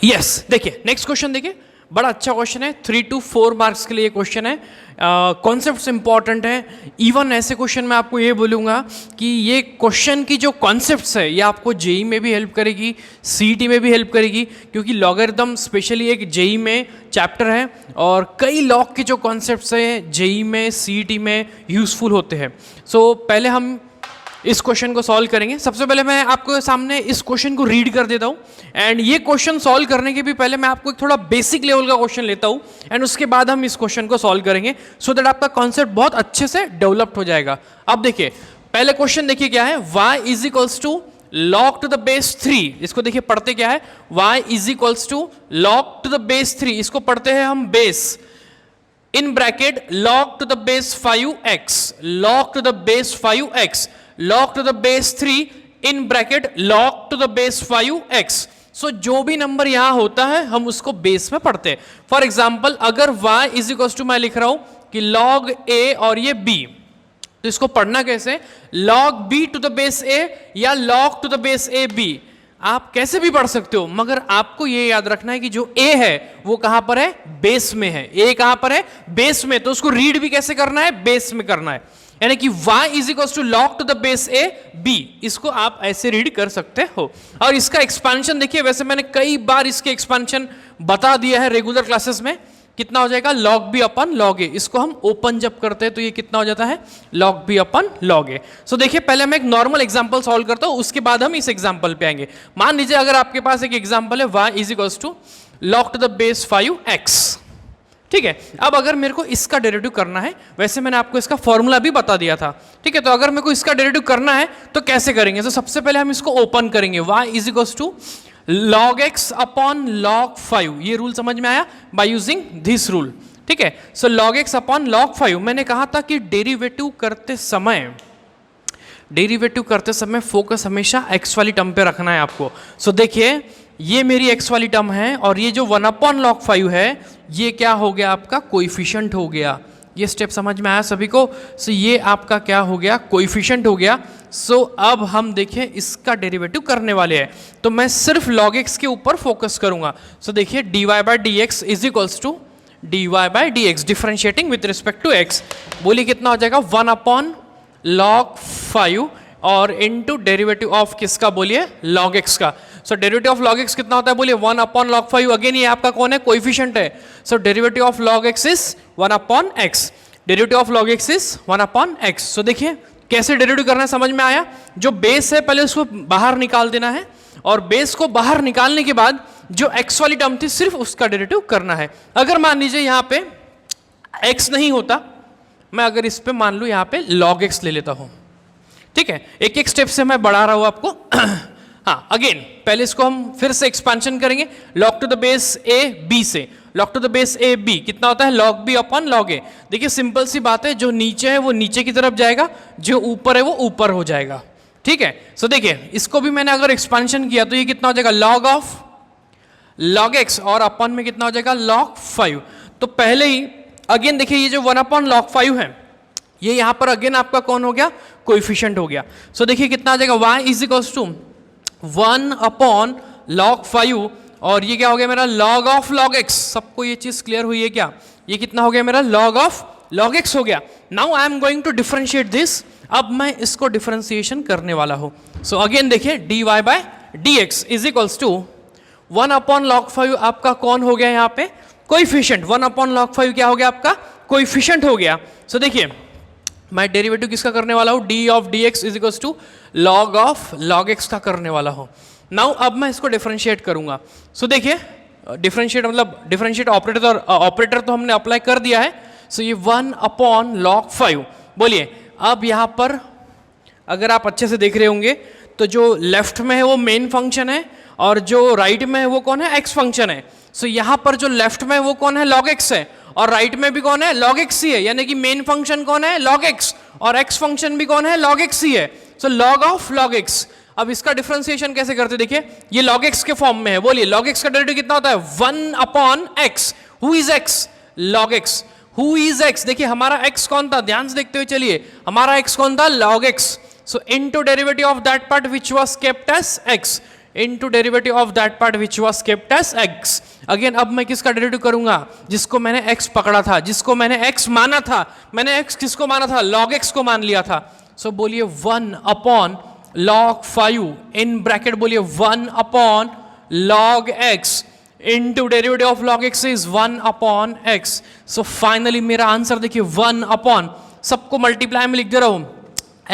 Yes देखिए next question देखिए, बड़ा अच्छा क्वेश्चन है, 3 to 4 मार्क्स के लिए क्वेश्चन है, कॉन्सेप्ट्स इंपॉर्टेंट है। इवन ऐसे क्वेश्चन मैं आपको ये बोलूँगा कि ये क्वेश्चन की जो कॉन्सेप्ट्स है ये आपको जेई में भी हेल्प करेगी, सीईटी में भी हेल्प करेगी, क्योंकि लॉगरिथम स्पेशली एक जेई में चैप्टर है और कई लॉग के जो कॉन्सेप्ट्स हैं जेई में सीईटी में यूजफुल होते हैं। सो पहले हम इस क्वेश्चन को सॉल्व करेंगे। सबसे पहले मैं आपको सामने इस क्वेश्चन को रीड कर देता हूँ, एंड ये क्वेश्चन सॉल्व करने के भी पहले मैं आपको एक थोड़ा बेसिक लेवल का क्वेश्चन लेता हूँ, एंड उसके बाद हम इस क्वेश्चन को सॉल्व करेंगे, सो दैट आपका कॉन्सेप्ट बहुत अच्छे से डेवलप्ड हो जाएगा। अब देखिए पहले क्वेश्चन देखिए क्या है, y is equals to log to the base 3। इसको देखिए पढ़ते क्या है, y is equals to log to the base 3, इसको पढ़ते हैं हम base in bracket log to the base 5x, log to the base 5x, log to the base 3 in bracket log to the base 5x। सो जो भी number यहां होता है हम उसको बेस में पढ़ते हैं। फॉर एग्जाम्पल अगर y इज इक्वल टू मैं लिख रहा हूं कि log a और ये b, तो इसको पढ़ना कैसे, log b to the base a या log to the base a b, आप कैसे भी पढ़ सकते हो, मगर आपको ये याद रखना है कि जो a है वो कहां पर है, बेस में है। a कहां पर है, बेस में, तो उसको रीड भी कैसे करना है, बेस में करना है। यानी कि y is equal to log to the base a b, इसको आप ऐसे रीड कर सकते हो। और इसका एक्सपेंशन देखिए, वैसे मैंने कई बार इसके एक्सपेंशन बता दिया है रेगुलर क्लासेस में। कितना हो जाएगा, log b upon log a, इसको हम ओपन जब करते हैं तो ये कितना हो जाता है, log b upon log a। सो देखिए पहले मैं एक नॉर्मल एग्जांपल सॉल्व करता हूं, उसके बाद हम इस एग्जांपल पे आएंगे। मान लीजिए अगर आपके पास एक एग्जांपल है y is equals to log to the base 5x, ठीक है। अब अगर मेरे को इसका डेरिवेटिव करना है, वैसे मैंने आपको इसका फॉर्मूला भी बता दिया था, ठीक है, तो अगर मेरे को इसका डेरिवेटिव करना है तो कैसे करेंगे, तो सबसे पहले हम इसको ओपन करेंगे, y is equals to log x upon log 5, ये रूल समझ में आया, बाय यूजिंग दिस रूल, ठीक है। सो log x अपॉन log 5, मैंने कहा था कि डेरिवेटिव करते समय फोकस हमेशा x वाली टर्म पे रखना है आपको। सो देखिए ये मेरी x वाली टर्म है और ये जो 1 अपॉन log 5 है ये क्या हो गया, आपका कोएफिशिएंट हो गया। ये स्टेप समझ में आया सभी को। सो ये आपका क्या हो गया, कोएफिशिएंट हो गया। सो अब हम देखें इसका डेरिवेटिव करने वाले हैं, तो मैं सिर्फ log x के ऊपर फोकस करूंगा। सो देखिए dy by d x is equals to dy by d x, differentiating with respect to x, बोलिए कितना हो जाएगा, 1 अपॉन log 5 और इनटू डेरिवेटिव ऑफ किसका, बोलिए log x का। सो डेरिवेटिव ऑफ log x कितना होता है, बोलिए 1 अपॉन log 5, अगेन ये आपका कौन है, कोएफिशिएंट है। So derivative of log x is 1 upon x, derivative of log x is 1 upon x। So देखिए कैसे डेरिवेटिव करना है, समझ में आया। जो बेस है पहले उसको बाहर निकाल देना है, और बेस को बाहर निकालने के बाद जो x वाली टर्म थी सिर्फ उसका डेरिवेटिव करना है। अगर मान लीजिए यहाँ पे x नहीं होता, मैं अगर इस पे मान लूं यहाँ पे log x ले लेता हूं, ठीक है, एक एक स्टेप से मैं बढ़ा रहा हूं आपको। हाँ अगेन पहले इसको हम फिर से एक्सपेंशन करेंगे, log to the base a b से, log to the base a b कितना होता है, log b upon log a। देखिए सिंपल सी बात है, जो नीचे है वो नीचे की तरफ जाएगा, जो ऊपर है वो ऊपर हो जाएगा, ठीक है। सो देखिए इसको भी मैंने अगर एक्सपेंशन किया तो ये कितना हो जाएगा, log ऑफ log x, और अपन में कितना हो जाएगा, log 5। तो पहले ही अगेन देखिए ये जो 1 अपॉन log 5 है ये यहां पर अगेन आपका कौन हो गया, कोएफिशिएंट हो गया। सो देखिए कितना आ जाएगा, y is equals to 1 upon log 5, और ये क्या हो गया मेरा, log ऑफ log x। सबको ये चीज क्लियर हुई है क्या, ये कितना हो गया मेरा, log ऑफ log x हो गया। Now I am going to differentiate this, अब मैं इसको डिफरेंशिएशन करने वाला हूं। सो अगेन देखिए dy by d x is equals to 1 upon log 5 आपका कौन हो गया यहाँ पे, कोएफिशिएंट। 1 अपॉन log 5 क्या हो गया आपका, कोएफिशिएंट हो गया। सो देखिए मैं डेरिवेटिव किसका करने वाला हूँ, d of d x is equals to log of log x का करने वाला हूँ। नाउ अब मैं इसको डिफरेंशिएट करूंगा। सो देखिए डिफरेंशिएट मतलब डिफरेंशिएट ऑपरेटर तो हमने अप्लाई कर दिया है। सो ये 1 अपॉन log 5, बोलिए अब यहाँ पर अगर आप अच्छे से देख रहे होंगे तो जो लेफ्ट में है वो मेन फंक्शन है और जो राइट में है वो कौन है, एक्स फंक्शन है। सो यहाँ पर जो लेफ्ट में है वो कौन है, log x है, और राइट में भी कौन है, log x ही है, यानी कि मेन फंक्शन कौन है, log x, और एक्स फंक्शन भी कौन है, log x ही है। सो log ऑफ log x। अब इसका डिफरेंशिएशन कैसे करते, देखिए ये log x के फॉर्म में है, बोलिए log x का डेरिवेटिव कितना होता है, 1 upon x। Who is x, log x। Who is x, देखिए हमारा x कौन था, ध्यान से देखते हुए चलिए, हमारा x कौन था, log x। So into derivative of that part which was kept as x into derivative of that part which was kept as x। Again अब मैं किसका डेरिवेटिव करूंगा, जिसको मैंने x पकड़ा था, जिसको मैंने x माना था। मैंने x किसको माना था, log x को मान लिया था। सो बोलिए 1 अपॉन log 5 इन ब्रैकेट बोलिए 1 upon log x into derivative of log x is 1 upon x। So finally मेरा आंसर देखिए 1 अपॉन, सबको मल्टीप्लाई में लिख दे रहा हूं,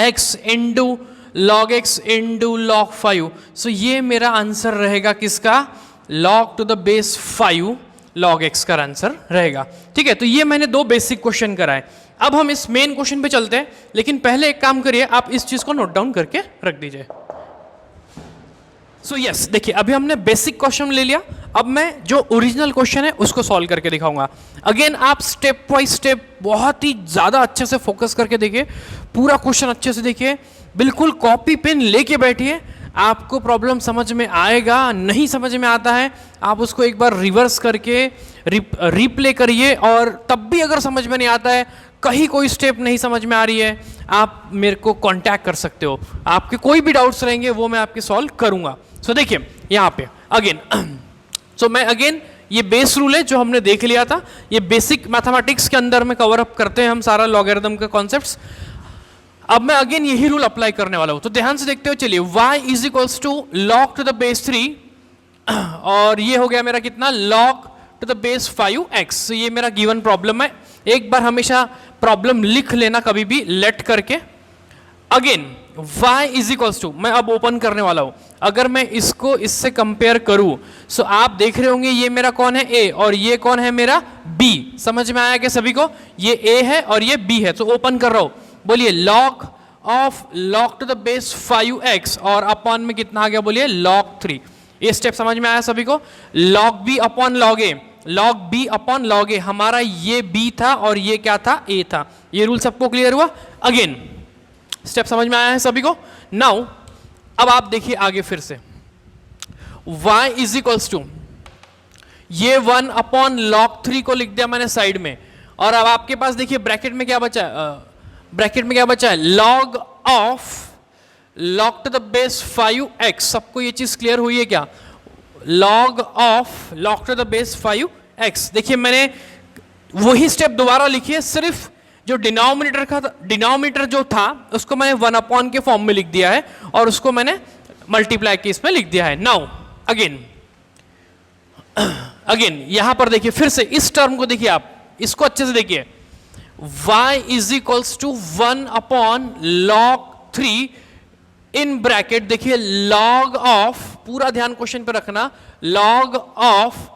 x into log x into log 5। So ये मेरा आंसर रहेगा किसका, log to the base 5 log x का आंसर रहेगा। ठीक है, तो ये मैंने दो बेसिक क्वेश्चन कराए। अब हम इस मेन क्वेश्चन पे चलते हैं, लेकिन पहले एक काम करिए, आप इस चीज को नोट डाउन करके रख दीजिए। सो यस, देखिए अभी हमने बेसिक क्वेश्चन ले लिया, अब मैं जो ओरिजिनल क्वेश्चन है उसको सॉल्व करके दिखाऊंगा। अगेन आप स्टेप बाय स्टेप बहुत ही ज्यादा अच्छे से फोकस करके देखिए, पूरा क्वेश्चन अच्छे से देखिए, बिल्कुल कॉपी पेन लेके बैठिए, आपको प्रॉब्लम समझ में आएगा। नहीं समझ में आता है आप उसको एक बार रिवर्स करके रिप्ले करिए, और तब भी अगर समझ में नहीं आता है, कहीं कोई स्टेप नहीं समझ में आ रही है, आप मेरे को कांटेक्ट कर सकते हो, आपके कोई भी डाउट्स रहेंगे वो मैं आपके सॉल्व करूंगा। सो देखिए यहाँ पे अगेन सो मैं अगेन ये बेस रूल है जो हमने देख लिया था, ये बेसिक मैथमेटिक्स के अंदर में कवर अप करते हैं हम सारा लॉगरिथम का कॉन्सेप्ट्स। अब मैं अगेन यही रूल अप्लाई करने वाला हूं, तो ध्यान से देखते हो चलिए। y is equals to log to the base 3 और ये हो गया मेरा कितना, log to the base 5x। ये मेरा गिवन प्रॉब्लम है, एक बार हमेशा प्रॉब्लम लिख लेना कभी भी लेट करके। Again y is equals to, मैं अब ओपन करने वाला हूं, अगर मैं इसको इससे कंपेयर करूं, सो आप देख रहे होंगे ये मेरा कौन है a और ये कौन है मेरा b। समझ में आया क्या सभी को, ये a है और ये b है। तो ओपन कर रहा हूं, बोलिए log of log to the base 5x और अपॉन में कितना आ गया, बोलिए log 3। ये स्टेप समझ में आया सभी को, log b upon log a, log b upon log a, हमारा ये b था और ये क्या था, a था। ये रूल सबको क्लियर हुआ। अगेन स्टेप समझ में आया है सभी को। नाउ अब आप देखिए आगे फिर से, y इज इक्वल्स टू, ये 1 अपॉन log 3 को लिख दिया मैंने साइड में, और अब आपके पास देखिए ब्रैकेट में क्या बचा है, ब्रैकेट में क्या बचा है, log of log to the base 5x। सबको ये चीज क्लियर हुई है क्या, log of log to the base 5x। देखिए मैंने वही स्टेप दोबारा लिखी है, सिर्फ जो डिनोमिनेटर का डिनोमिनेटर जो था उसको मैंने 1 अपॉन के फॉर्म में लिख दिया है और उसको मैंने मल्टीप्लाई के इसमें लिख दिया है। नाउ अगेन यहां पर देखिए फिर से इस टर्म को देखिए, आप इसको अच्छे से देखिए, y is equals to 1 upon log 3 in bracket, देखिए log ऑफ, पूरा ध्यान क्वेश्चन पे रखना, log ऑफ,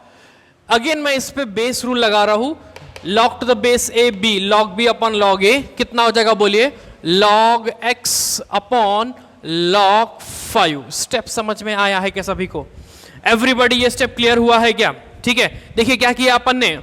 अगेन मैं इस पे बेस रूल लगा रहा हूं, log to the base a b, log b upon log a कितना हो जाएगा, बोलिए log x upon log 5। Step समझ में आया है क्या सभी को, एवरीबॉडी ये स्टेप क्लियर हुआ है क्या। ठीक है, देखिए क्या किया अपन ने,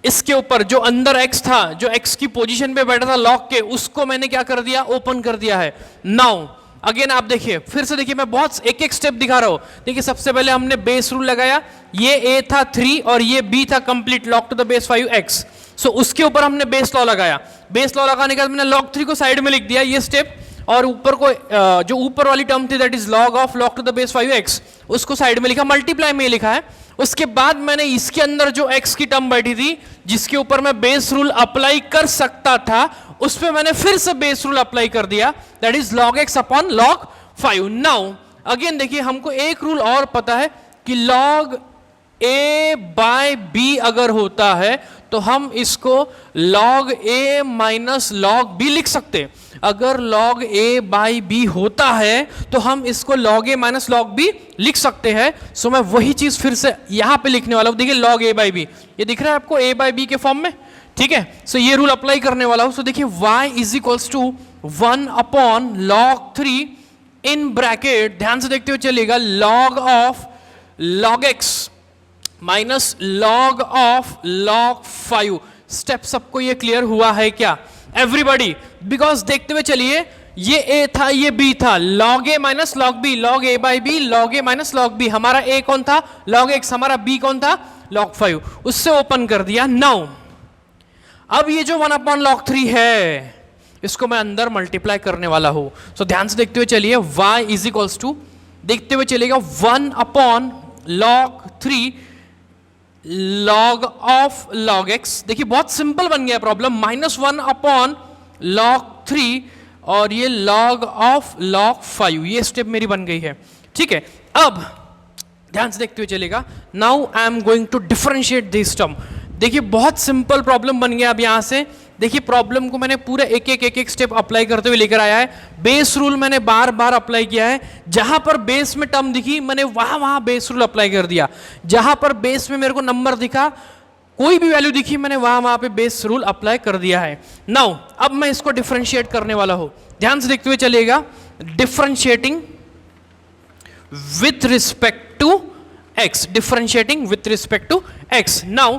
इसके ऊपर जो अंदर x था, जो x की पोजीशन पे बैठा था लॉग के, उसको मैंने क्या कर दिया, ओपन कर दिया है। नाउ अगेन आप देखिए फिर से, देखिए मैं बहुत एक एक स्टेप दिखा रहा हूं। देखिए सबसे पहले हमने बेस रूल लगाया, ये a था 3 और ये b था complete log to the base 5x। So उसके ऊपर हमने बेस लॉ लगाया, बेस लॉ लगाने के बाद मैंने log 3 को साइड में लिख दिया ये स्टेप, और ऊपर को जो ऊपर वाली टर्म थी that is log of log to the base 5x, उसको साइड में लिखा, मल्टीप्लाई में लिखा है। उसके बाद मैंने इसके अंदर जो x की टर्म बैठी थी जिसके ऊपर मैं बेस रूल अप्लाई कर सकता था, उस पे मैंने फिर से बेस रूल अप्लाई कर दिया, that is log x upon log 5। Now again देखिए हमको एक रूल और पता है कि log a बाय b अगर होता है तो हम इसको log a minus log b लिख सकते। अगर log a बाई b होता है तो हम इसको log a minus log b लिख सकते हैं। सो मैं वही चीज फिर से यहां पे लिखने वाला हूं, देखिए log a बाई b, ये दिख रहा है आपको a बाई b के फॉर्म में। ठीक है, सो ये रूल अप्लाई करने वाला हूं। सो देखिए y is equals to 1 upon log 3 in bracket, ध्यान से देखते हुए चलिएगा, log of log x minus log of log 5। Step सबको ये क्लियर हुआ है क्या एवरीबॉडी? बिकॉज देखते हुए चलिए, ये a था ये b था, log a minus log b, log a by b, log a minus log b, हमारा a कौन था, log x, हमारा b कौन था, log 5, उससे ओपन कर दिया। नाउ अब ये जो 1 अपॉन log 3 है इसको मैं अंदर मल्टीप्लाई करने वाला हूं। सो ध्यान से देखते हुए चलिए, y इज इक्वल्स टू देखते हुए चलेगा 1 upon log 3 log of log x। देखिए बहुत सिंपल बन गया प्रॉब्लम, -1 अपॉन log 3 और ये log ऑफ log 5, ये स्टेप मेरी बन गई है। ठीक है, अब ध्यान से देखते हुए चलेगा, now I am going to differentiate this term. देखिए बहुत सिंपल प्रॉब्लम बन गया अब यहां से। देखिए प्रॉब्लम को मैंने पूरा एक एक स्टेप अप्लाई करते हुए लेकर आया है। बेस रूल मैंने बार बार अप्लाई किया है, जहां पर बेस में टर्म दिखी मैंने वहां बेस रूल अप्लाई कर दिया। जहां पर बेस में मेरे को नंबर दिखा, कोई भी वैल्यू दिखी, मैंने वहां पे बेस रूल अप्लाई कर दिया है। नाउ अब मैं इसको डिफरेंशिएट करने वाला हूं, ध्यान से देखते हुए चलिएगा। Differentiating with respect to x, differentiating with respect to x. Now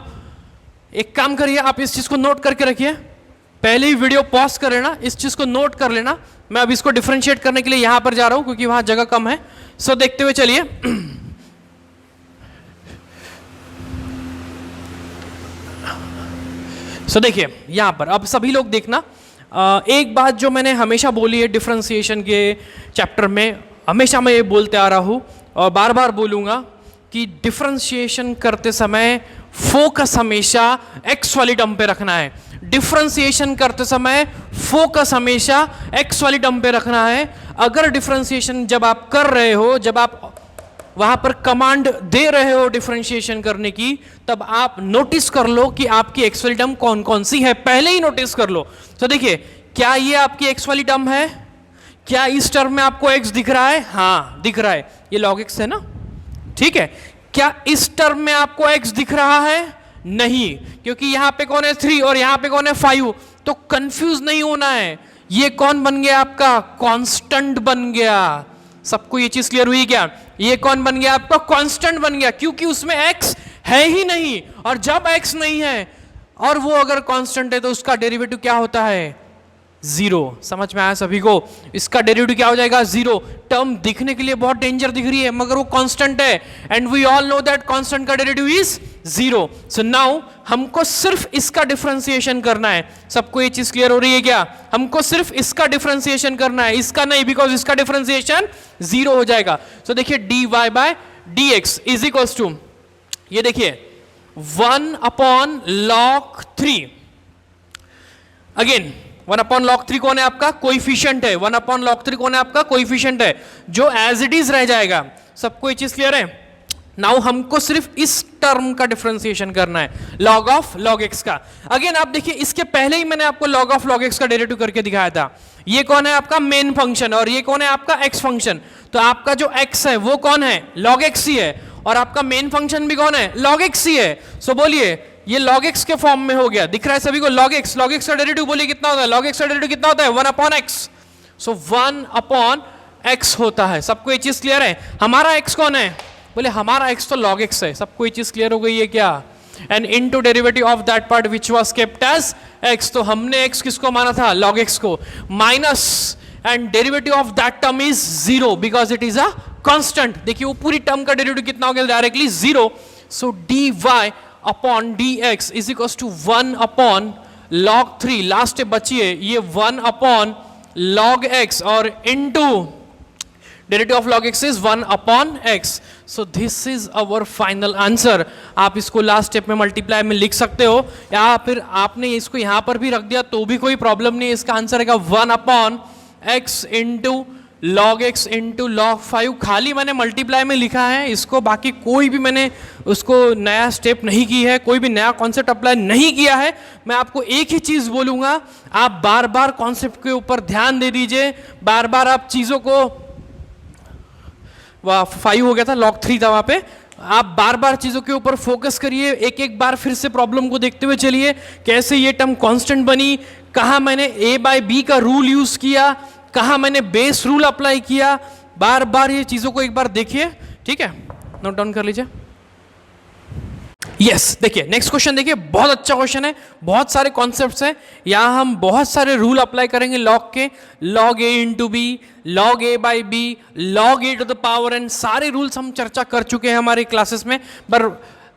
एक काम करिए, आप इस चीज को नोट करके रखिए, पहले ही वीडियो पॉज कर लेना, इस चीज को नोट कर लेना। मैं अब इसको डिफरेंशिएट करने के लिए यहां पर जा रहा हूं क्योंकि वहां जगह कम है। सो देखते हुए चलिए। सो देखिए यहां पर अब सभी लोग देखना, एक बात जो मैंने हमेशा बोली है डिफरेंशिएशन के चैप्टर में, हमेशा मैं ये बोलते आ रहा हूं और बार बार बोलूंगा कि डिफरेंशिएशन करते समय फोकस हमेशा एक्स वाली टर्म पे रखना है। डिफरेंशिएशन करते समय फोकस हमेशा एक्स वाली टर्म पे रखना है। अगर डिफरेंशिएशन जब आप कर रहे हो, जब आप वहां पर कमांड दे रहे हो डिफरेंशिएशन करने की, तब आप नोटिस कर लो कि आपकी एक्स वाली टर्म कौन कौन सी है, पहले ही नोटिस कर लो। तो देखिए, क्या ये आपकी एक्स वाली टर्म है? क्या इस टर्म में आपको एक्स दिख रहा है? हाँ दिख रहा है, ये लॉग एक्स है ना। ठीक है, क्या इस टर्म में आपको x दिख रहा है? नहीं, क्योंकि यहां पे कौन है 3 और यहां पे कौन है 5, तो कंफ्यूज नहीं होना है। ये कौन बन गया आपका? कांस्टेंट बन गया। सबको ये चीज क्लियर हुई क्या? ये कौन बन गया आपका? कांस्टेंट बन गया, क्योंकि उसमें x है ही नहीं। और जब x नहीं है और वो अगर कांस्टेंट है तो उसका डेरिवेटिव क्या होता है? 0। समझ में आया सभी को? इसका डेरिवेटिव क्या हो जाएगा? 0। टर्म दिखने के लिए बहुत डेंजर दिख रही है मगर वो कांस्टेंट है, and we all know that constant का डेरिवेटिव इज 0। सो नाउ हमको सिर्फ इसका डिफरेंशिएशन करना है। सबको ये चीज क्लियर हो रही है क्या? हमको सिर्फ इसका डिफरेंशिएशन करना है, इसका नहीं, बिकॉज इसका डिफरेंशिएशन 0 हो जाएगा। सो देखिए dy by dx is equals to, ये देखिए 1 upon log 3। Again 1 upon log 3 कौन है आपका? कोइफिशिएंट है। 1 अपॉन log 3 कौन है आपका? कोइफिशिएंट है, जो एज इट इज रह जाएगा। सबको ये चीज क्लियर है? नाउ हमको सिर्फ इस टर्म का डिफरेंशिएशन करना है, log ऑफ log x का। अगेन आप देखिए, इसके पहले ही मैंने आपको log ऑफ log x का डेरिवेटिव करके दिखाया था। ये कौन है आपका? मेन फंक्शन, और ये कौन है आपका? x function. तो आपका जो x है वो कौन है? log x ही है, और आपका मेन फंक्शन भी कौन है? log x ही है। सो बोलिए, ये log x के फॉर्म में हो गया, दिख रहा है सभी को? log x का डेरिवेटिव बोलिए कितना होता है? log x का डेरिवेटिव कितना होता है? 1 अपॉन x। सो 1 अपॉन x होता है। सबको ये चीज क्लियर है? हमारा x कौन है? बोले हमारा x तो log x है। सबको ये चीज क्लियर हो गई है क्या? And into derivative of that part which was kept as x। तो हमने x किसको माना था? log x को, minus and derivative of that term is 0 because it is a constant. देखिए वो पूरी टर्म का डेरिवेटिव कितना हो गया? Directly 0। So dy upon dx is equal to 1 upon log 3, last step बचिए, ये 1 अपॉन log x और into derivative of log x is 1 upon x। So this is our final answer. आप इसको last step में multiply में लिख सकते हो, या फिर आपने इसको यहां पर भी रख दिया तो भी कोई प्रॉब्लम नहीं। इसका आंसर है 1 upon x into log x into log 5। खाली मैंने मल्टीप्लाई में लिखा है इसको, बाकी कोई भी मैंने उसको नया स्टेप नहीं की है, कोई भी नया कॉन्सेप्ट अप्लाई नहीं किया है। मैं आपको एक ही चीज बोलूंगा, आप बार बार कॉन्सेप्ट के ऊपर ध्यान दे दीजिए, बार बार आप चीजों को, 5 हो गया था, log 3 था वहां पे, आप बार बार चीजों के ऊपर फोकस करिए। एक एक बार फिर से प्रॉब्लम को देखते हुए चलिए, कैसे ये टर्म कांस्टेंट बनी, कहां मैंने a बाय b का रूल यूज किया, कहां मैंने बेस रूल अप्लाई किया। बार बार ये चीजों को एक बार देखिए, ठीक है? नोट डाउन कर लीजिए। यस, देखिए नेक्स्ट क्वेश्चन देखिए, बहुत अच्छा क्वेश्चन है, बहुत सारे कॉन्सेप्ट्स हैं, यहां हम बहुत सारे रूल अप्लाई करेंगे लॉग के, log a into b, log a by b, log a to the power n, सारे रूल्स हम चर्चा कर चुके हैं हमारे क्लासेस में। पर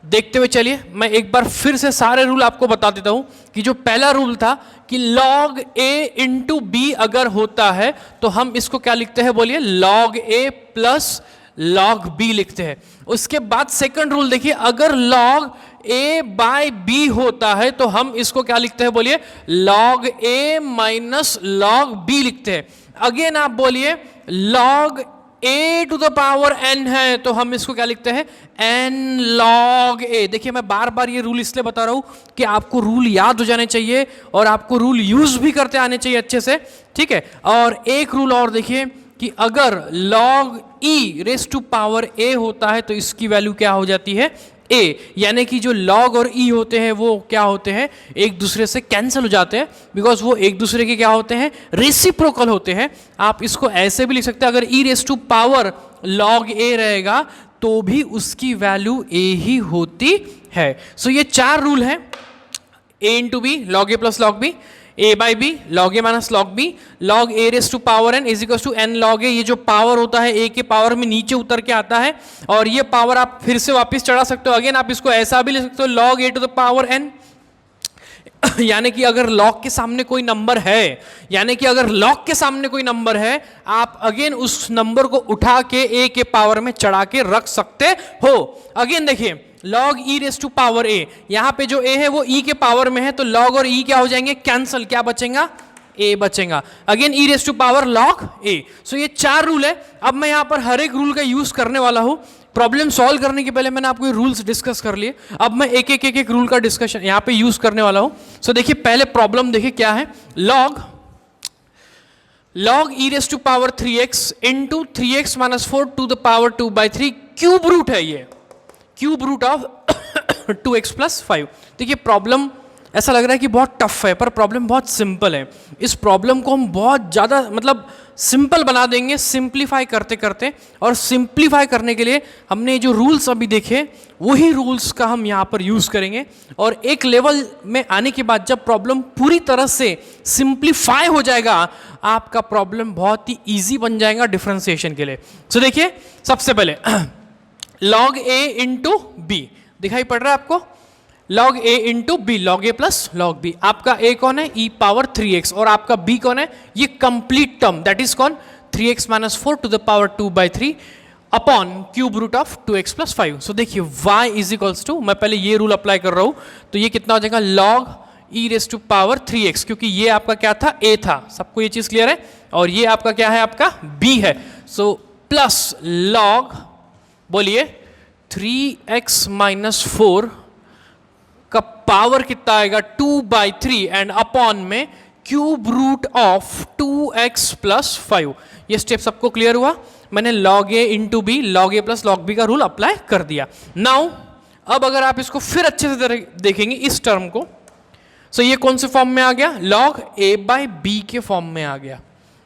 देखते हुए चलिए मैं एक बार फिर से सारे रूल आपको बता देता हूं कि जो पहला रूल था कि log a इंटू बी अगर होता है तो हम इसको क्या लिखते हैं, बोलिए log a plus log b लिखते हैं। उसके बाद सेकंड रूल देखिए, अगर log a बाय b होता है तो हम इसको क्या लिखते हैं, बोलिए log a minus log b लिखते हैं। अगेन आप बोलिए log a to the power n है तो हम इसको क्या लिखते हैं, n log a। देखिए मैं बार बार ये रूल इसलिए बता रहा हूं कि आपको रूल याद हो जाने चाहिए और आपको रूल यूज भी करते आने चाहिए अच्छे से, ठीक है। और एक रूल और देखिए कि अगर log e raise to power a होता है तो इसकी वैल्यू क्या हो जाती है, a, यानी कि जो log और e होते हैं वो क्या होते हैं, एक दूसरे से कैंसिल हो जाते हैं, बिकॉज वो एक दूसरे के क्या होते हैं, रेसिप्रोकल होते हैं। आप इसको ऐसे भी लिख सकते हैं, अगर e raise to power log a रहेगा तो भी उसकी वैल्यू a ही होती है। सो ये चार रूल हैं, a into b log a plus log b, a by b log a minus log b, log a raise to power n is equal to n log a। ये जो power होता है a के power में नीचे उतर के आता है और ये पावर आप फिर से वापस चढ़ा सकते हो। अगेन आप इसको ऐसा भी लिख सकते हो log a to the power n, यानी कि अगर log के सामने कोई नंबर है, यानी कि अगर log के सामने कोई नंबर है आप अगेन उस नंबर को उठा के a के पावर में चढ़ा के रख सकते हो। अगेन देखिए log e raise to power a, यहां पे जो a है वो e के पावर में है तो log और e क्या हो जाएंगे, कैंसल, क्या बचेगा, a बचेगा। Again e raise to power log a। So ये चार रूल है। अब मैं यहां पर हर एक रूल का यूज करने वाला हूं। प्रॉब्लम सॉल्व करने के पहले मैंने आपको ये रूल्स डिस्कस कर लिए, अब मैं एक एक रूल का डिस्कशन यहां पे यूज करने वाला हूं। सो देखिए पहले प्रॉब्लम देखिए क्या है, log e raise to power 3x into 3x minus 4 to the power 2/3 cube root है, ये cube root of 2x plus 5। देखिए प्रॉब्लम ऐसा लग रहा है कि बहुत टफ है पर प्रॉब्लम बहुत सिंपल है। इस प्रॉब्लम को हम बहुत ज़्यादा मतलब सिंपल बना देंगे सिंप्लीफाई करते करते, और सिंप्लीफाई करने के लिए हमने जो रूल्स अभी देखे वही रूल्स का हम यहाँ पर यूज़ करेंगे। और एक लेवल में आने के बाद जब प्रॉब्लम पूरी तरह से सिंप्लीफाई हो जाएगा आपका प्रॉब्लम बहुत ही ईजी बन जाएगा डिफरेंशिएशन के लिए। सो देखिए सबसे पहले log a इंटू बी दिखाई पड़ रहा है आपको, log a into b log a plus log b। आपका a कौन है, e पावर 3x, और आपका b कौन है, ये कंप्लीट टर्म दैट इज कौन 3x minus 4 to the power 2/3 upon cube root of 2x plus 5। So देखिए y इज इक्वल्स टू, मैं पहले ये रूल अप्लाई कर रहा हूं तो ये कितना हो जाएगा log e raise to power 3x, क्योंकि ये आपका क्या था, a था, सबको ये चीज क्लियर है, और ये आपका क्या है, आपका b है। सो प्लस log बोलिए 3x माइनस 4 का पावर कितना आएगा 2/3 एंड अपॉन में cube root of 2x plus 5। ये स्टेप सबको क्लियर हुआ, मैंने log a into b log a plus log b का रूल अप्लाई कर दिया। नाउ अब अगर आप इसको फिर अच्छे से देखेंगे इस टर्म को, सो ये कौन से फॉर्म में आ गया, log a बाई बी के फॉर्म में आ गया।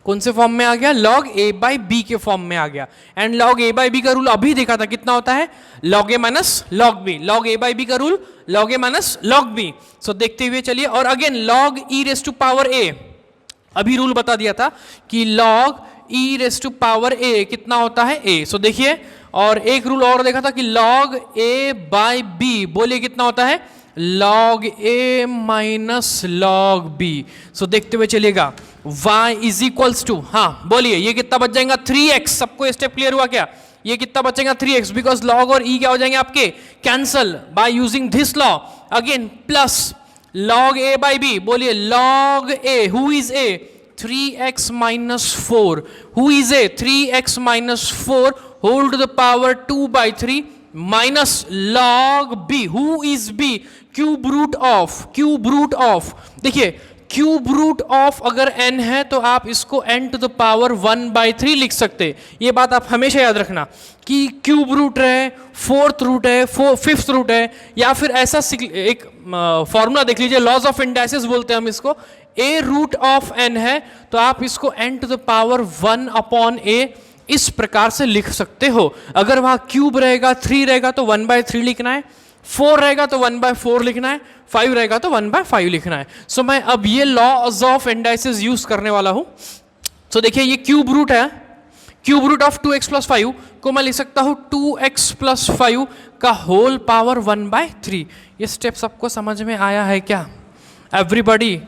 कौन से फॉर्म में आ गया, log a बाई बी के फॉर्म में आ गया। And log a by B का रूल अभी देखा था कितना होता है, log a minus log b, log a by B का rule log a minus log b। So देखते हुए चलिए, और again log e raise to power a, अभी रूल बता दिया था कि log e raise to power a कितना होता है a। सो देखिए, और एक रूल और देखा था कि log a बाई बी बोलिए कितना होता है, log a minus log b। So देखते हुए चलिएगा y इज इक्वल्स टू, हाँ बोलिए ये कितना बच जाएगा 3x। सबको स्टेप क्लियर हुआ क्या, ये कितना बचेगा 3x, बिकॉज log और e क्या हो जाएंगे आपके cancel by using this law. Again plus log a by b, बोलिए log a, who is a 3x minus 4, who is a 3x minus 4 whole to the power 2/3 minus log b, who is b cube root of देखिए cube root of अगर n है तो आप इसको n to the power 1/3 लिख सकते। ये बात आप हमेशा याद रखना कि क्यूब रूट है, फोर्थ रूट है, फिफ्थ रूट है, या फिर ऐसा एक फॉर्मूला देख लीजिए, लॉज ऑफ इंडाइसिस बोलते हैं हम इसको, a रूट ऑफ n है तो आप इसको n to the power 1 upon a इस प्रकार से लिख सकते हो। अगर वहां क्यूब रहेगा, 3 रहेगा तो 1/3 लिखना है, 4 रहेगा तो 1/4 लिखना है, 5 रहेगा तो 1/5 लिखना है। सो मैं अब ये लॉज ऑफ इंडाइसिस यूज करने वाला हूं। सो देखिए ये क्यूब रूट है, क्यूब रूट ऑफ 2x+5 को मैं लिख सकता हूं 2x+5 का होल पावर 1/3। ये स्टेप सबको समझ में आया है क्या एवरीबॉडी?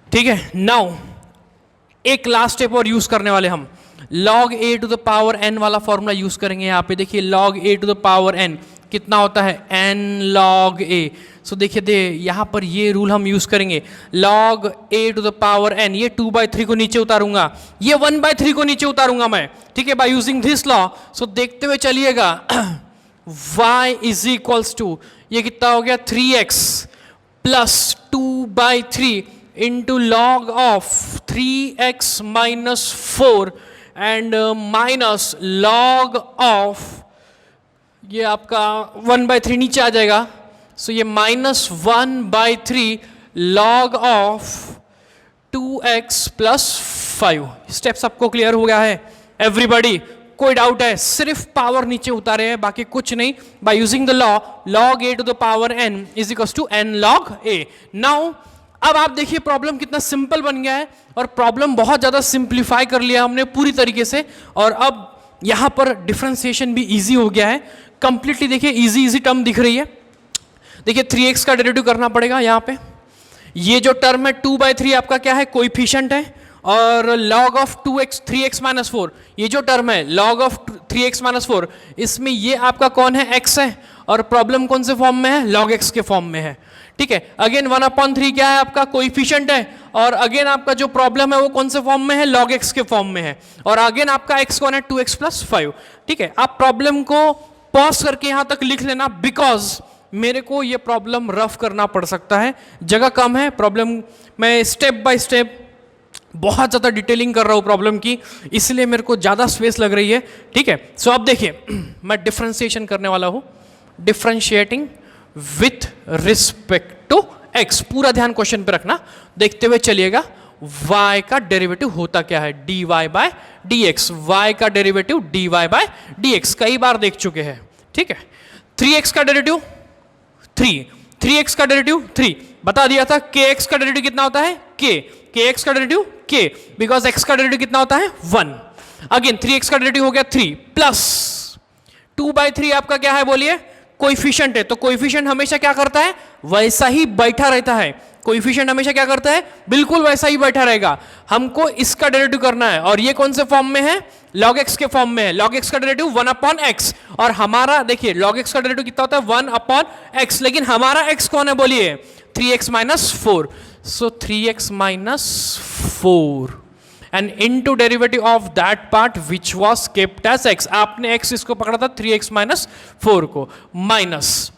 ठीक है, नाउ एक लास्ट स्टेप और यूज करने वाले हम log a to the power n वाला फॉर्मूला यूज करेंगे। यहाँ पे देखिए log a to the power n कितना होता है, n log a। सो देखिए यहाँ पर ये रूल हम यूज करेंगे, log a to the power n, ये 2/3 को नीचे उतारूंगा, ये 1/3 को नीचे उतारूंगा मैं, ठीक है, बाय यूजिंग दिस लॉ। सो देखते हुए चलिएगा y इज इक्वल्स टू, ये कितना हो गया 3x plus 2/3 into log of 3x minus 4 and minus log of, ये आपका 1/3 नीचे आ जाएगा। सो ये -1/3 लॉग ऑफ 2x+5। स्टेप सबको क्लियर हो गया है एवरीबॉडी? कोई डाउट है? सिर्फ पावर नीचे उतारे हैं, बाकी कुछ नहीं। By using the law log a to the power n is equal to n log a। Now अब आप देखिए प्रॉब्लम कितना सिंपल बन गया है, और प्रॉब्लम बहुत ज्यादा सिंप्लीफाई कर लिया हमने पूरी तरीके से, और अब यहां पर डिफरेंशिएशन भी इजी हो गया है कंप्लीटली। देखिए इजी टर्म दिख रही है, देखिए 3x का डेरिवेटिव करना पड़ेगा यहाँ पे। ये जो टर्म है 2/3 आपका क्या है, कोएफिशिएंट है, और log ऑफ 3x माइनस 4 ये जो टर्म है log ऑफ 3x माइनस 4, इसमें ये आपका कौन है, x है, और प्रॉब्लम कौन से फॉर्म में है, log x के फॉर्म में है। ठीक है, अगेन 1/3 क्या है आपका, कोएफिशिएंट है, और अगेन आपका जो प्रॉब्लम है वो कौन से फॉर्म में है, log x के फॉर्म में है, और अगेन आपका x कौन है, 2x+5। ठीक है, आप प्रॉब्लम को पॉज करके यहां तक लिख लेना, बिकॉज मेरे को ये प्रॉब्लम रफ करना पड़ सकता है, जगह कम है, प्रॉब्लम मैं स्टेप बाय स्टेप बहुत ज़्यादा डिटेलिंग कर रहा हूँ प्रॉब्लम की, इसलिए मेरे को ज़्यादा स्पेस लग रही है। ठीक है, सो अब देखिए मैं डिफ्रेंशिएशन करने वाला हूँ, differentiating with respect to x। पूरा ध्यान क्वेश्चन पे रखना, देखते हुए चलिएगा y का डेरिवेटिव होता क्या है, dy/dx। y का डेरिवेटिव dy/dx कई बार देख चुके हैं। ठीक है, 3x का डेरिवेटिव 3x का डेरिवेटिव 3 बता दिया था। kx का डेरिवेटिव कितना होता है, kx का डेरिवेटिव k, बिकॉज x का डेरिवेटिव कितना होता है 1। अगेन 3x का डेरिवेटिव हो गया 3 प्लस 2/3 आपका क्या है बोलिए, कोएफिशिएंट है, तो कोएफिशिएंट हमेशा क्या करता है, वैसा ही बैठा रहता है। कोएफिशिएंट हमेशा क्या करता है, बिल्कुल वैसा ही बैठा रहेगा। हमको इसका डेरिवेटिव करना है, और ये कौन से फॉर्म में है, log x के फॉर्म में है। log x का डेरिवेटिव 1/x, और हमारा देखिए log x का डेरिवेटिव कितना होता है 1/x, लेकिन हमारा x कौन है बोलिए, 3x minus 4। So 3x minus 4 and into derivative of that part which was kept as x। आपने x इसको पकड़ा था 3x माइनस 4 को, माइनस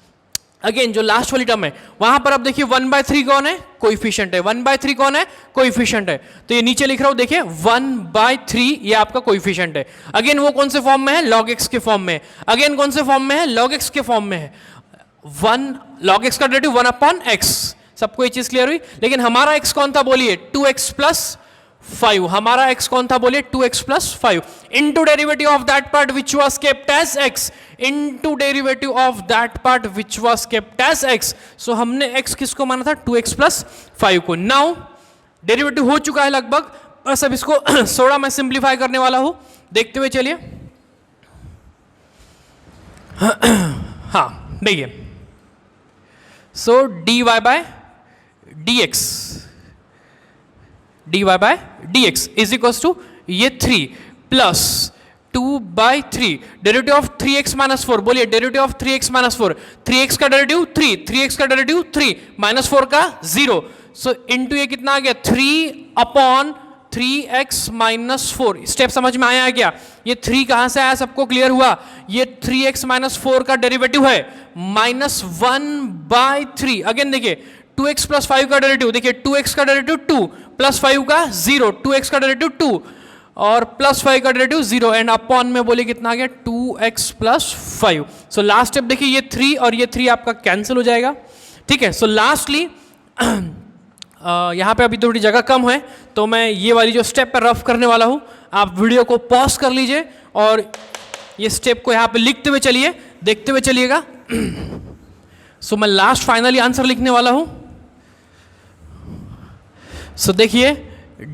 अगेन जो लास्ट वाली टर्म है वहां पर अब देखिए 1/3 कौन है, कोएफिशिएंट है, 1/3 कौन है, कोएफिशिएंट है, तो ये नीचे लिख रहा हूं देखिए 1/3 ये आपका कोएफिशिएंट है। अगेन वो कौन से फॉर्म में है, log x के फॉर्म में। अगेन कौन से फॉर्म में है, log x के फॉर्म में है। 1 log x का डेरिवेटिव 1/x। सबको ये चीज क्लियर हुई? लेकिन हमारा x कौन था बोलिए, 2x+5। हमारा x कौन था बोलिए, 2x+5 into derivative of that part which was kept as x, into derivative of that part which was kept as x। So हमने x किसको माना था, 2x+5 को। नाउ डेरिवेटिव हो चुका है लगभग, बस अब इसको थोड़ा मैं सिंप्लीफाई करने वाला हूं, देखते हुए चलिए। हाँ देखिए, सो dy/dx इज इक्वल्स टू ये 3 plus 2/3 derivative of 3x minus 4। बोलिए derivative of 3x minus 4, 3x का डेरिवेटिव 3, 3x का डेरिवेटिव 3, माइनस 4 का 0। सो इनटू ये कितना आ गया, 3/3x माइनस 4। स्टेप समझ में आया है क्या? ये 3 कहां से आया, सबको क्लियर हुआ? ये 3x माइनस 4 का डेरिवेटिव है, -1/3। अगेन देखिए 2x+5 का डेरिवेटिव, देखिए 2x का डेरिवेटिव 2 प्लस 5 का 0, 2x का डेरिवेटिव 2 और प्लस 5 का डेरिवेटिव 0, एंड अपॉन में बोले कितना आ गया, 2x+5। सो लास्ट स्टेप देखिए ये 3 और ये 3 आपका कैंसिल हो जाएगा। ठीक है, सो लास्टली यहाँ पे अभी थोड़ी जगह कम है, तो मैं ये वाली जो स्टेप पर रफ करने वाला हूँ, आप वीडियो को पॉज कर लीजिए और ये स्टेप को यहाँ पे लिखते हुए चलिए, देखते हुए चलिएगा। सो मैं लास्ट फाइनली आंसर लिखने वाला हूँ। सो देखिए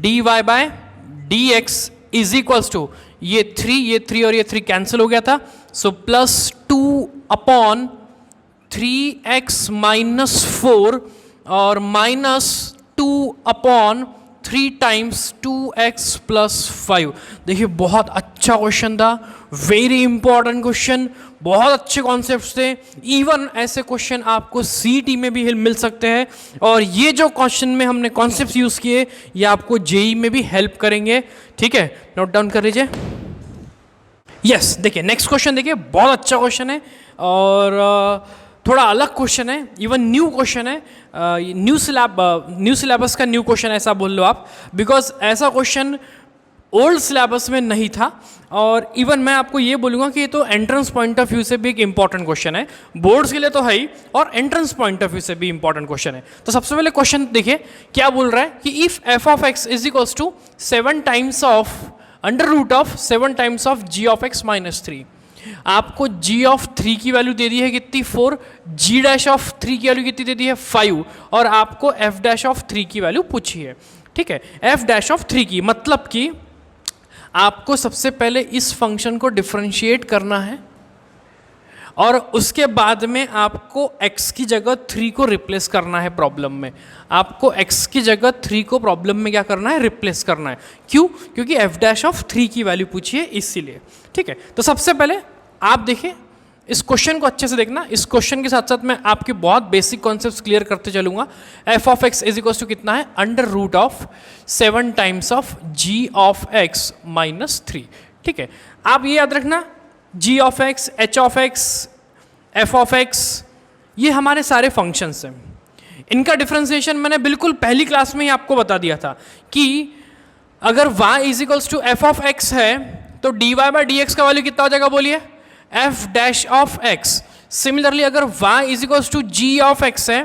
dy/dx इज इक्वल्स टू, ये 3 और ये 3 कैंसिल हो गया था, so plus 2 upon 3x minus 4 और minus 2 upon 3 times 2x plus 5। देखिए बहुत अच्छा क्वेश्चन था, वेरी इंपॉर्टेंट क्वेश्चन, बहुत अच्छे कॉन्सेप्ट्स थे। इवन ऐसे क्वेश्चन आपको सीईटी में भी मिल सकते हैं, और ये जो क्वेश्चन में हमने कॉन्सेप्ट्स यूज किए ये आपको जेई में भी हेल्प करेंगे। ठीक है, नोट डाउन कर लीजिए। यस, देखिए नेक्स्ट क्वेश्चन, देखिए बहुत अच्छा क्वेश्चन है और थोड़ा अलग क्वेश्चन है, इवन न्यू क्वेश्चन है, न्यू सिलेबस का न्यू क्वेश्चन ऐसा बोल लो आप, बिकॉज ऐसा क्वेश्चन ओल्ड सिलेबस में नहीं था। और इवन मैं आपको ये बोलूँगा कि ये तो एंट्रेंस पॉइंट ऑफ व्यू से भी एक इंपॉर्टेंट क्वेश्चन है, बोर्ड्स के लिए तो है ही और एंट्रेंस पॉइंट ऑफ व्यू से भी इंपॉर्टेंट क्वेश्चन है। तो सबसे पहले क्वेश्चन देखिए क्या बोल रहा है कि if f of x is equals to 7 times of under root of 7 times of g of x minus 3, आपको g ऑफ 3 की वैल्यू दे दी है कितनी 4, g डैश ऑफ 3 की वैल्यू कितनी दे दी है 5, और आपको f डैश ऑफ 3 की वैल्यू पूछी है। ठीक है, f डैश ऑफ 3 की मतलब कि आपको सबसे पहले इस फंक्शन को डिफरेंशिएट करना है और उसके बाद में आपको x की जगह 3 को रिप्लेस करना है प्रॉब्लम में। आपको x की जगह 3 को प्रॉब्लम में क्या करना है, रिप्लेस करना है। क्यों? क्योंकि f डैश ऑफ 3 की वैल्यू पूछी है इसीलिए। ठीक है, तो सबसे पहले आप देखिए इस क्वेश्चन को अच्छे से देखना। इस क्वेश्चन के साथ साथ मैं आपके बहुत बेसिक कॉन्सेप्ट्स क्लियर करते चलूंगा। f of x is equal to कितना है, under root of 7 times of g of x minus 3। ठीक है, आप ये याद रखना g of x, h of x, f of x, ये हमारे सारे फंक्शंस हैं। इनका डिफरेंशिएशन मैंने बिल्कुल पहली क्लास में ही आपको बता दिया था कि अगर y is equals to f of x है तो dy बाई डी एक्स का वैल्यू कितना हो जाएगा, बोलिए f dash of x। Similarly अगर y is equals to g of x है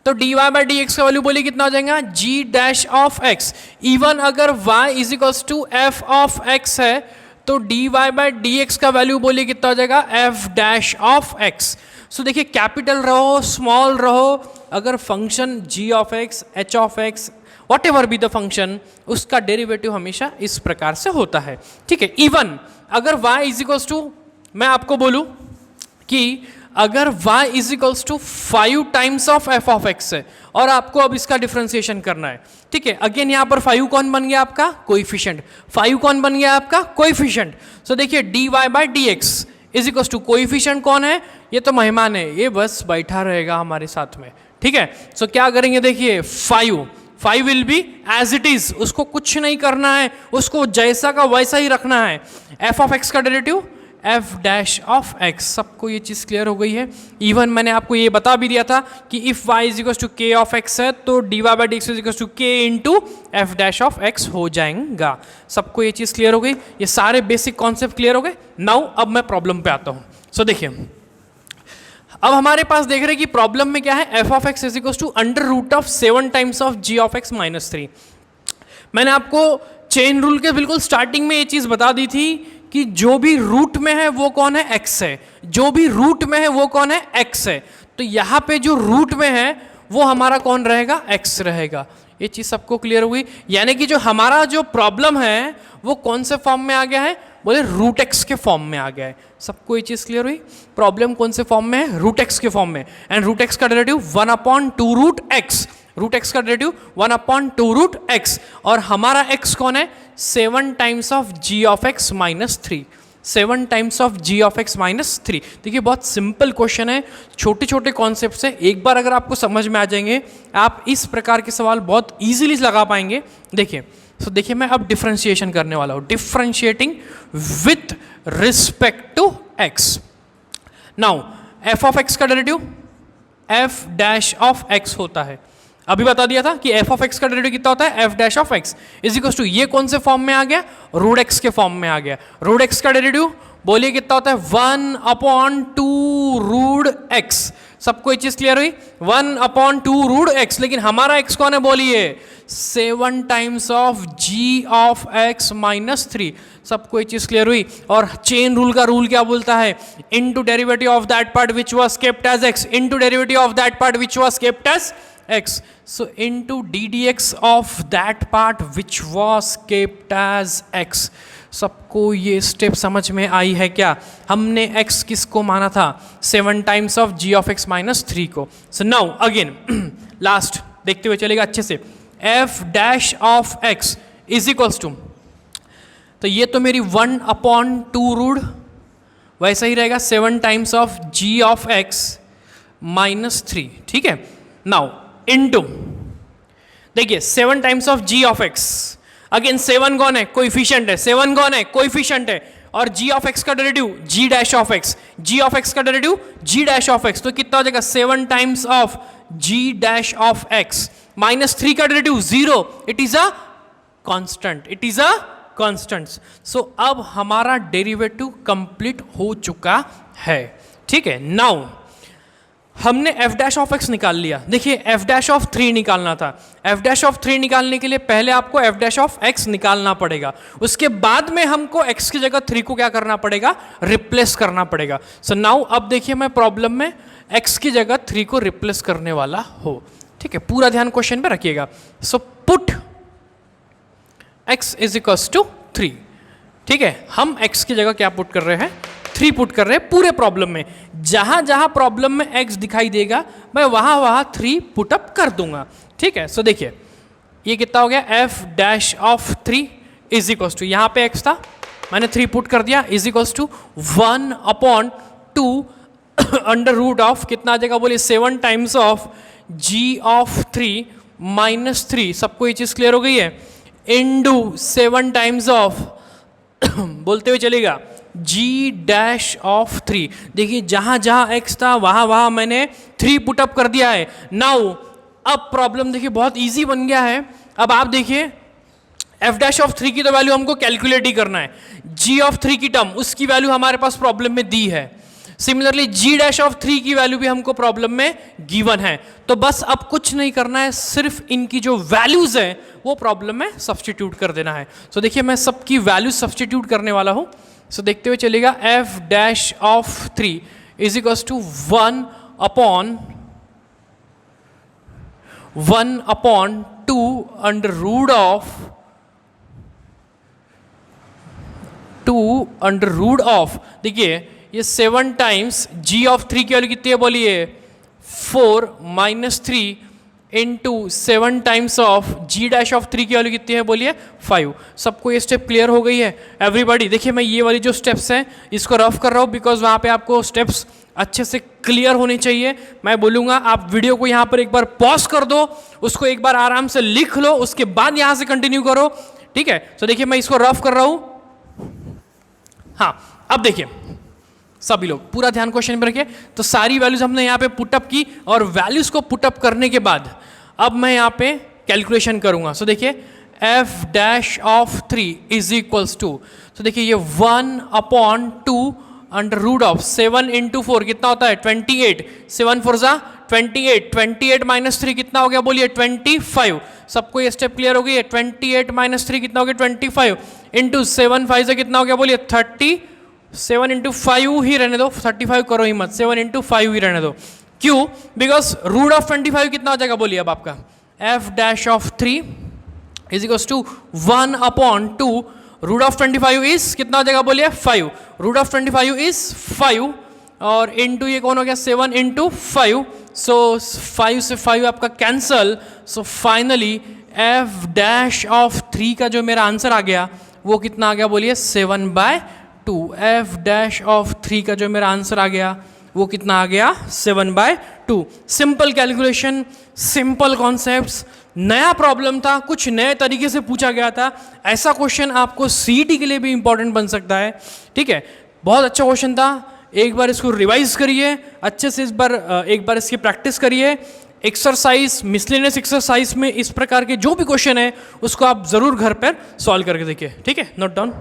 तो dy बाई डी एक्स का वैल्यू बोलिए कितना हो जाएगा, g dash of x। Even अगर y is equals to f of x है तो dy बाई डी एक्स का वैल्यू बोलिए कितना हो जाएगा, f dash of x। So देखिए कैपिटल रहो स्मॉल रहो, अगर function g of x, h of x, what ever be the function, उसका डेरिवेटिव हमेशा इस प्रकार से होता है। ठीक है, इवन अगर y इज इक्वल्स टू, मैं आपको बोलूं कि अगर y is equals to 5 times of f of x है और आपको अब इसका डिफरेंशिएशन करना है। ठीक है, अगेन यहां पर 5 कौन बन गया आपका, कोएफिशिएंट। 5 कौन बन गया आपका, कोएफिशिएंट। सो देखिए dy by d x is equals to, coefficient कौन है, ये तो मेहमान है, ये बस बैठा रहेगा हमारे साथ में। ठीक है, सो क्या करेंगे, देखिए 5 will be as it is, उसको कुछ नहीं करना है, उसको जैसा का वैसा ही रखना है। f ऑफ x का derivative f dash of x, सबको ये चीज़ क्लियर हो गई है। इवन मैंने आपको ये बता भी दिया था कि if y is equal to k of x है तो dy by d x is equal to k into f dash of x हो जाएगा। सबको ये चीज़ क्लियर हो गई, ये सारे बेसिक कॉन्सेप्ट क्लियर हो गए। नाउ अब मैं प्रॉब्लम पे आता हूँ। सो देखिए अब हमारे पास देख रहे हैं कि प्रॉब्लम में क्या है, f of x is equal to under root of 7 times of g of x minus 3। मैंने आपको चेन रूल के बिल्कुल स्टार्टिंग में ये चीज़ बता दी थी कि जो भी रूट में है वो कौन है, x है। जो भी रूट में है वो कौन है, x है। तो यहाँ पे जो रूट में है वो हमारा कौन रहेगा, x रहेगा। ये चीज़ सबको क्लियर हो गई, यानी कि जो हमारा जो प्रॉब्लम है वो कौन से फॉर्म में आ गया है, बोले रूट एक्स के फॉर्म में आ गया है। सबको ये चीज़ क्लियर हुई, प्रॉब्लम कौन से फॉर्म में है, रूट एक्स के फॉर्म में। एंड रूट एक्स का derivative 1/2 root x, root x का डेरिवेटिव 1/2 रूट एक्स, और हमारा एक्स कौन है, 7 times of g of x minus 3, 7 times of g of x minus 3। देखिए बहुत सिंपल क्वेश्चन है, छोटे छोटे कॉन्सेप्ट है, एक बार अगर आपको समझ में आ जाएंगे आप इस प्रकार के सवाल बहुत ईजिली लगा पाएंगे। देखिए तो देखिए मैं अब डिफरेंशिएशन करने वाला हूँ, differentiating with respect to x. Now F of X का derivative F dash of X होता है, अभी बता दिया था कि एफ ऑफ एक्स का डेरिवेटिव कितना होता है, F dash of x is equal to, ये कौन से फॉर्म में आ गया, रूट एक्स के फॉर्म में आ गया। रूट एक्स का डेरिवेटिव बोलिए कितना होता है, 1/2 रूट एक्स। सबको ये चीज क्लियर हुई, 1/2 रूट एक्स। लेकिन हमारा एक्स कौन है, बोलिए 7 times of g of x minus 3। सबको ये चीज क्लियर हुई। और चेन रूल का रूल क्या बोलता है, into derivative of that part which was kept as x, into derivative of that part which was kept as x, so into ddx of that part which was kept as x, सबको ये step समझ में आई है क्या? हमने x किसको माना था? 7 times of g of x minus 3 को. सो नाउ अगेन लास्ट देखते हुए चलेगा अच्छे से. f dash of x is equals to, तो ये तो मेरी 1/2 रूट वैसा ही रहेगा 7 times of g of x minus 3. ठीक है, नाउ इनटू देखिए 7 times of g of x. Again 7 कौन है? कोएफिशिएंट है. 7 कौन है? कोएफिशिएंट है. और g ऑफ x का derivative g dash of x, g of x का derivative g dash of x, तो कितना हो जाएगा? 7 times of g dash of x minus 3 का derivative 0. It is a constant, it is a constant. So अब हमारा derivative complete हो चुका है. ठीक है, नाउ हमने f डैश ऑफ x निकाल लिया. देखिए f डैश ऑफ 3 निकालना था. f डैश ऑफ 3 निकालने के लिए पहले आपको f डैश ऑफ x निकालना पड़ेगा. उसके बाद में हमको x की जगह 3 को क्या करना पड़ेगा? रिप्लेस करना पड़ेगा. सो नाउ अब देखिए मैं प्रॉब्लम में x की जगह 3 को रिप्लेस करने वाला हो. ठीक है, पूरा ध्यान क्वेश्चन पे रखिएगा. So put x is equals to 3. ठीक है, हम x की जगह क्या पुट कर रहे हैं? 3 पुट कर रहे हैं पूरे प्रॉब्लम में. जहां जहां प्रॉब्लम में x दिखाई देगा मैं वहां वहां 3 पुटअप कर दूंगा. ठीक है, सो देखिए ये कितना हो गया? f dash of 3 is equals to, यहां पे x था मैंने 3 पुट कर दिया, is equals to 1/2 under root of कितना आ जाएगा बोलिए? 7 times of g of 3 minus 3. सबको ये चीज क्लियर हो गई है? इंटू 7 टाइम्स ऑफ बोलते हुए चलेगा g डैश ऑफ 3. देखिए जहां जहां x था वहां वहां मैंने 3 पुटअप कर दिया है. नाउ अब प्रॉब्लम देखिए बहुत इजी बन गया है. अब आप देखिए f डैश ऑफ 3 की तो वैल्यू हमको कैलकुलेट ही करना है. g ऑफ 3 की टर्म उसकी वैल्यू हमारे पास प्रॉब्लम में दी है. सिमिलरली g डैश ऑफ 3 की वैल्यू भी हमको प्रॉब्लम में गिवन है. तो बस अब कुछ नहीं करना है, सिर्फ इनकी जो वैल्यूज है वो प्रॉब्लम में सब्सटीट्यूट कर देना है. सो देखिए मैं सबकी वैल्यू सब्सटीट्यूट करने वाला हूं. सो देखते हुए चलेगा f dash of 3 is equals to 1/2 under root of 2 under root of, देखिए ये 7 टाइम्स g ऑफ 3 की वैल्यू कितनी है बोलिए? 4 minus 3 into 7 times of g dash of 3 की वैल्यू कितनी है बोलिए? 5. सबको ये स्टेप क्लियर हो गई है एवरीबॉडी? देखिए मैं ये वाली जो स्टेप्स हैं इसको रफ कर रहा हूँ बिकॉज वहाँ पे आपको स्टेप्स अच्छे से क्लियर होने चाहिए. मैं बोलूँगा आप वीडियो को यहाँ पर एक बार पॉज कर दो, उसको एक बार आराम से लिख लो, उसके बाद यहाँ से कंटिन्यू करो. ठीक है, तो देखिए मैं इसको रफ कर रहा हूँ. हाँ अब देखिए सभी लोग पूरा ध्यान क्वेश्चन पे रखिए. तो सारी वैल्यूज हमने यहाँ पे पुटअप की और वैल्यूज को पुटअप करने के बाद अब मैं यहाँ पे कैलकुलेशन करूंगा. सो देखिए f dash of 3 is equals to, तो देखिए ये 1/2 अंडर रूट ऑफ 7 इंटू 4 कितना होता है? 28. 7 4 जा 28. 28 माइनस 3 कितना हो गया बोलिए? 25. सबको ये स्टेप क्लियर हो गई है? 28 माइनस 3 कितना हो गया? 25 इंटू 7 5 से कितना हो गया बोलिए? 30. 7 इंटू 5 ही रहने दो, 35 करो ही मत, 7 इंटू 5 ही रहने दो. क्यों? बिकॉज रूट ऑफ 25 कितना हो जाएगा बोलिए अब आपका? f dash of 3 is equals to 1/2 root of 25 is कितना हो जाएगा बोलिए? 5. रूट ऑफ 25 इज 5 और इंटू ये कौन हो गया? 7 इंटू 5. सो 5 से 5 आपका cancel. So finally f dash of 3 का जो मेरा आंसर आ गया वो कितना आ गया बोलिए? 7/2. f डैश ऑफ 3 का जो मेरा आंसर आ गया वो कितना आ गया? 7/2. सिंपल कैलकुलेशन, सिंपल कॉन्सेप्ट्स, नया प्रॉब्लम था, कुछ नए तरीके से पूछा गया था. ऐसा क्वेश्चन आपको सीईटी के लिए भी इंपॉर्टेंट बन सकता है. ठीक है, बहुत अच्छा क्वेश्चन था. एक बार इसको रिवाइज करिए अच्छे से, एक बार इसकी प्रैक्टिस करिए. एक्सरसाइज, मिसलेनियस एक्सरसाइज में इस प्रकार के जो भी क्वेश्चन है उसको आप जरूर घर पर सॉल्व करके देखिए. ठीक है, नोट डाउन.